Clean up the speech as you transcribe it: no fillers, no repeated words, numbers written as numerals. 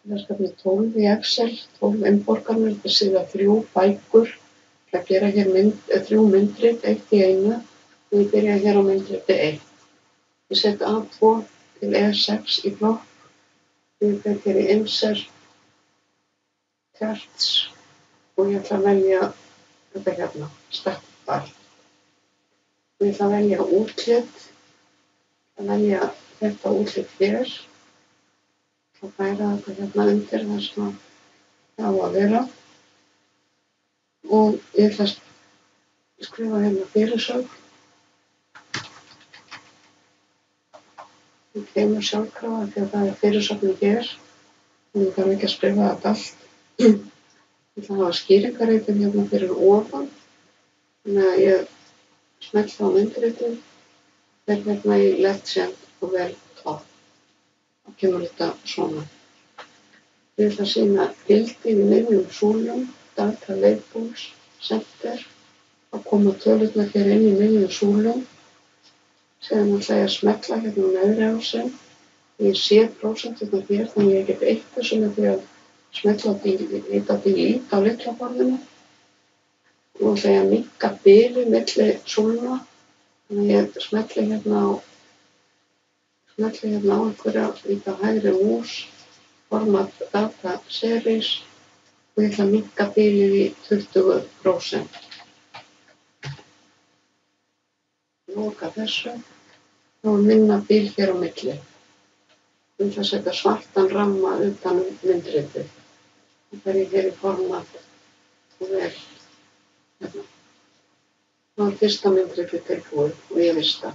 Verkefni 12 í Excel, 12 innborganir, þetta séu 3 bækur, að gera hér 3 myndrit, 1 í einu, og ég byrja hér á myndriti 1. Ég set A2 til E6 í blokk, ég fer hér í Insert, Charts, og ég ætla að velja þetta hérna, Stappar. Ég ætla að velja útlit, að velja þetta útlit hér, og færa þetta hérna undir það sem það á að vera. Og ég ætla að skrifa hérna fyrirsögn. Ég kemur sjálfkrafa því að það er fyrirsögnin hér, og ég þarf ekki að skrifa þetta allt. Ég ætla að hafa skýringarreitin hérna fyrir ofan, þannig að ég smelli á myndritið, fer hérna í Legend og vel Top. Þá kemur þetta svona. Ég ætla að sýna gildi í miðjum súlum, Data Labels, Center, að koma tölurnar hér inn í miðjum súlum. Síðan ætla ég að smetla hérna neðri á sig. Ég sé prósenturnar hér, þannig ég get eitt þessu með því að smetla á delete á lyklaborðinu. Nú ætla ég að minnka bilið milli súlna, þannig ég smetli hérna á einhverja líka hægri mús, format Data Series, og ég ætla að minnka bilið í 20%. Loka þessu, þá er minna bil hér á milli. Ég ætla að setja svartan ramma utan myndritið. Þá fer ég hér í format og vel hérna. Þá er fyrsta myndritið tilbúið og ég vista.